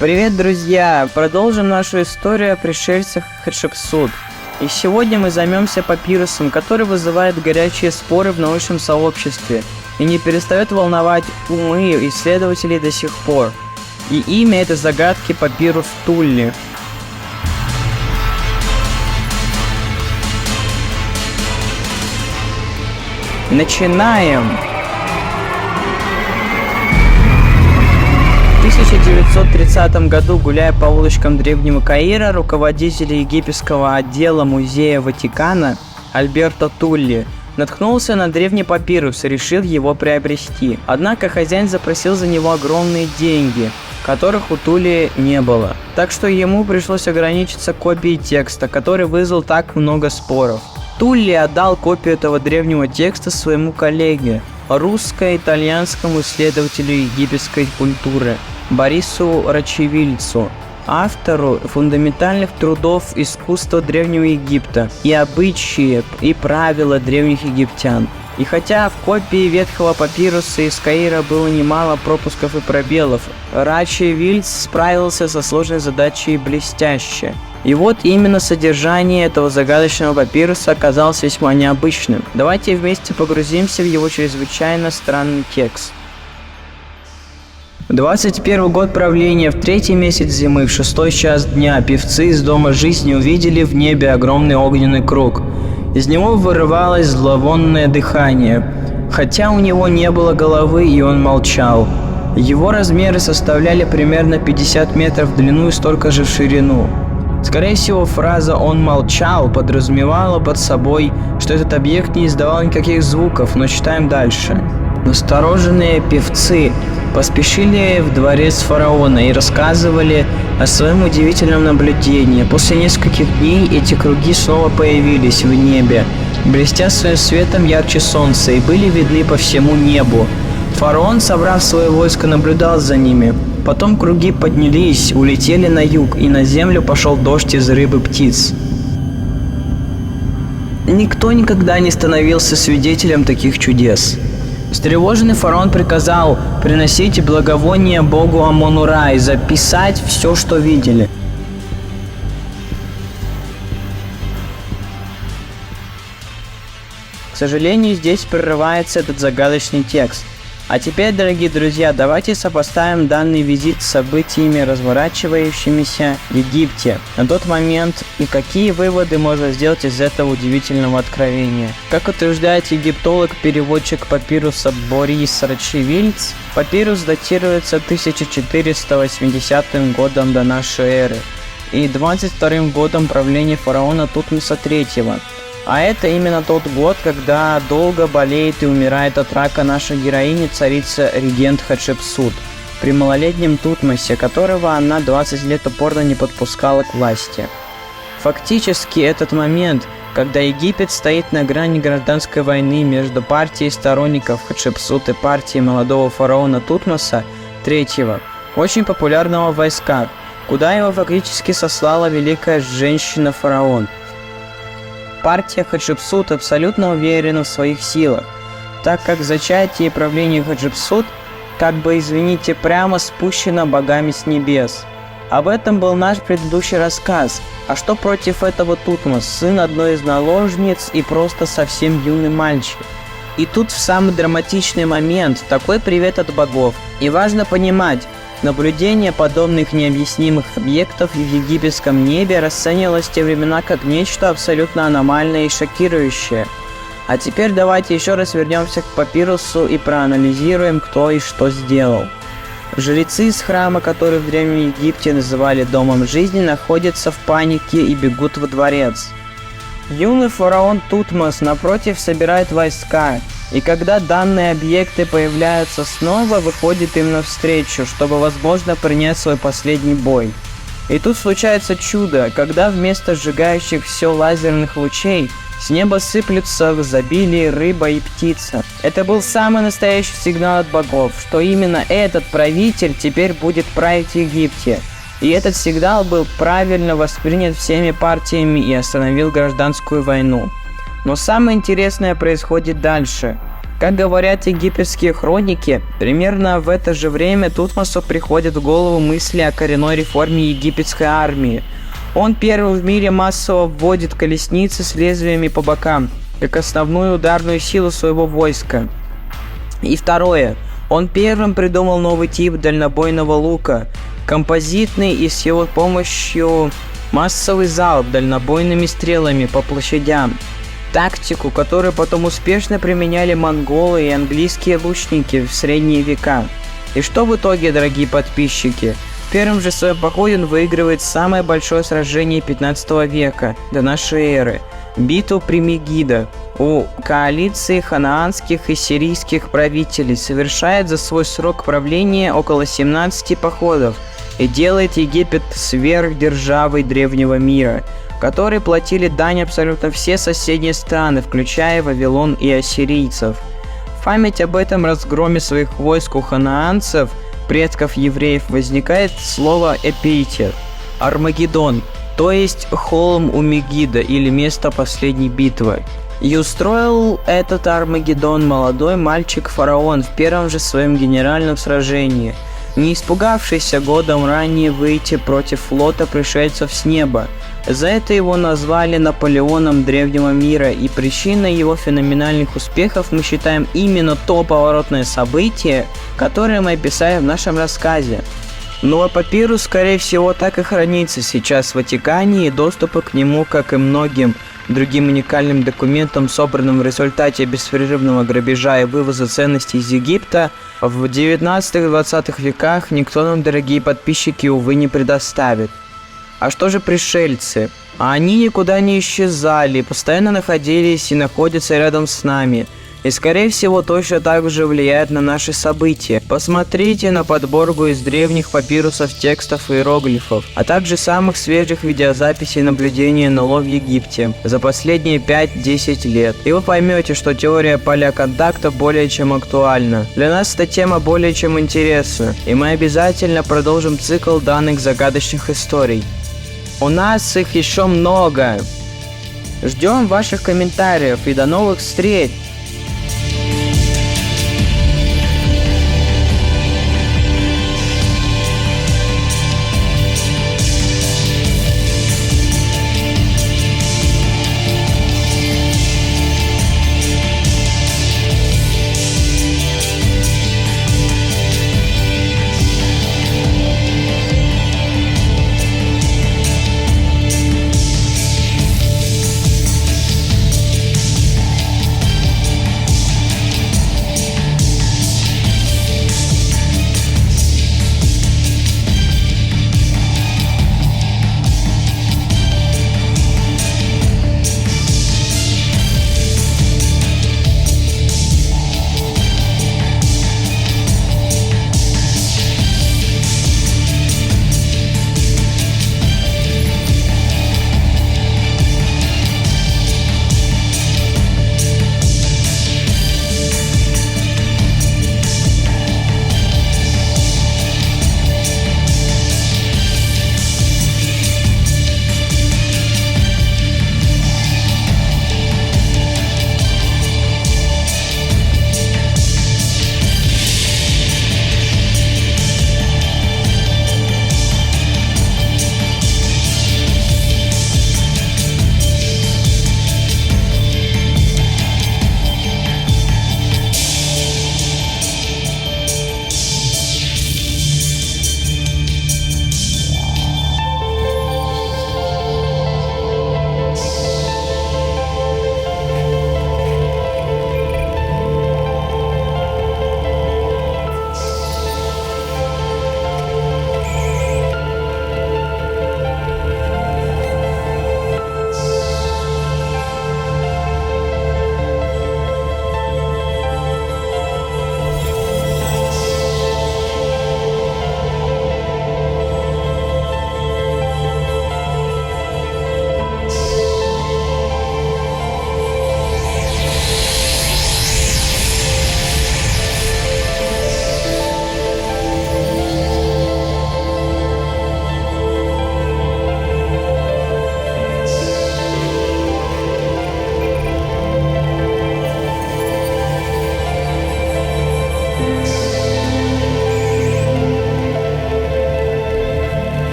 Привет, друзья! Продолжим нашу историю о пришельцах Хатшепсут. И сегодня мы займемся папирусом, который вызывает горячие споры в научном сообществе и не перестает волновать умы исследователей до сих пор. И имя этой загадки папирус Тулли. Начинаем! В 1930 году, гуляя по улочкам древнего Каира, руководитель египетского отдела Музея Ватикана Альберто Тулли наткнулся на древний папирус и решил его приобрести. Однако хозяин запросил за него огромные деньги, которых у Тулли не было. Так что ему пришлось ограничиться копией текста, который вызвал так много споров. Тулли отдал копию этого древнего текста своему коллеге, русско-итальянскому исследователю египетской культуры Борису Рачевильцу, автору фундаментальных трудов искусства Древнего Египта и обычаи и правила древних египтян. И хотя в копии ветхого папируса из Каира было немало пропусков и пробелов, Рачевильц справился со сложной задачей блестяще. И вот именно содержание этого загадочного папируса оказалось весьма необычным. Давайте вместе погрузимся в его чрезвычайно странный текст. 21 год правления, в 3-й месяц зимы, в 6-й час дня, певцы из Дома жизни увидели в небе огромный огненный круг. Из него вырывалось зловонное дыхание, хотя у него не было головы, и он молчал. Его размеры составляли примерно 50 метров в длину и столько же в ширину. Скорее всего, фраза «он молчал» подразумевала под собой, что этот объект не издавал никаких звуков, но читаем дальше. Настороженные певцы поспешили в дворец фараона и рассказывали о своем удивительном наблюдении. После нескольких дней эти круги снова появились в небе, блестя своим светом ярче солнца, и были видны по всему небу. Фараон, собрав свое войско, наблюдал за ними. Потом круги поднялись, улетели на юг, и на землю пошел дождь из рыб и птиц. Никто никогда не становился свидетелем таких чудес. Встревоженный фараон приказал приносить благовония богу Амон-Ра и записать все, что видели. К сожалению, здесь прерывается этот загадочный текст. А теперь, дорогие друзья, давайте сопоставим данный визит с событиями, разворачивающимися в Египте на тот момент, и какие выводы можно сделать из этого удивительного откровения. Как утверждает египтолог-переводчик папируса Борис Рачевильц, папирус датируется 1480 годом до нашей эры и 22 годом правления фараона Тутмоса III. А это именно тот год, когда долго болеет и умирает от рака наша героиня, царица-регент Хатшепсут, при малолетнем Тутмосе, которого она 20 лет упорно не подпускала к власти. Фактически этот момент, когда Египет стоит на грани гражданской войны между партией сторонников Хатшепсут и партией молодого фараона Тутмоса III, очень популярного в войсках, куда его фактически сослала великая женщина-фараон. Партия Хатшепсут абсолютно уверена в своих силах, так как зачатие и правление Хатшепсут, как бы, извините, прямо спущено богами с небес. Об этом был наш предыдущий рассказ. А что против этого Тутмос, сын одной из наложниц и просто совсем юный мальчик? И тут в самый драматичный момент такой привет от богов. И важно понимать, наблюдение подобных необъяснимых объектов в египетском небе расценивалось в те времена как нечто абсолютно аномальное и шокирующее. А теперь давайте еще раз вернемся к папирусу и проанализируем, кто и что сделал. Жрецы из храма, который в Древнем Египте называли Домом жизни, находятся в панике и бегут во дворец. Юный фараон Тутмос, напротив, собирает войска, и когда данные объекты появляются снова, выходит им навстречу, чтобы, возможно, принять свой последний бой. И тут случается чудо, когда вместо сжигающих все лазерных лучей с неба сыплются в изобилии рыба и птица. Это был самый настоящий сигнал от богов, что именно этот правитель теперь будет править в Египте. И этот сигнал был правильно воспринят всеми партиями и остановил гражданскую войну. Но самое интересное происходит дальше. Как говорят египетские хроники, примерно в это же время Тутмосу приходят в голову мысли о коренной реформе египетской армии. Он первым в мире массово вводит колесницы с лезвиями по бокам, как основную ударную силу своего войска. И второе. Он первым придумал новый тип дальнобойного лука, композитный и с его помощью массовый залп дальнобойными стрелами по площадям. Тактику, которую потом успешно применяли монголы и английские лучники в средние века. И что в итоге, дорогие подписчики? В первом же своем походе он выигрывает самое большое сражение 15 века до нашей эры – битву при Мегидо. У коалиции ханаанских и сирийских правителей совершает за свой срок правления около 17 походов и делает Египет сверхдержавой древнего мира, которые платили дань абсолютно все соседние страны, включая Вавилон и ассирийцев. В память об этом разгроме своих войск у ханаанцев, предков евреев, возникает слово эпитет – Армагеддон, то есть холм у Мегидо или место последней битвы. И устроил этот Армагеддон молодой мальчик-фараон в первом же своем генеральном сражении, не испугавшийся годом ранее выйти против флота пришельцев с неба. За это его назвали Наполеоном древнего мира, и причиной его феноменальных успехов мы считаем именно то поворотное событие, которое мы описали в нашем рассказе. Но папирус, скорее всего, так и хранится сейчас в Ватикане, и доступа к нему, как и многим другим уникальным документам, собранным в результате беспрерывного грабежа и вывоза ценностей из Египта, в 19-20 веках никто нам, дорогие подписчики, увы, не предоставит. А что же пришельцы? Они никуда не исчезали, постоянно находились и находятся рядом с нами. И, скорее всего, точно так же влияют на наши события. Посмотрите на подборку из древних папирусов, текстов и иероглифов, а также самых свежих видеозаписей наблюдения НЛО в Египте за последние 5-10 лет. И вы поймете, что теория поля контакта более чем актуальна. Для нас эта тема более чем интересна, и мы обязательно продолжим цикл данных загадочных историй. У нас их еще много. Ждем ваших комментариев и до новых встреч!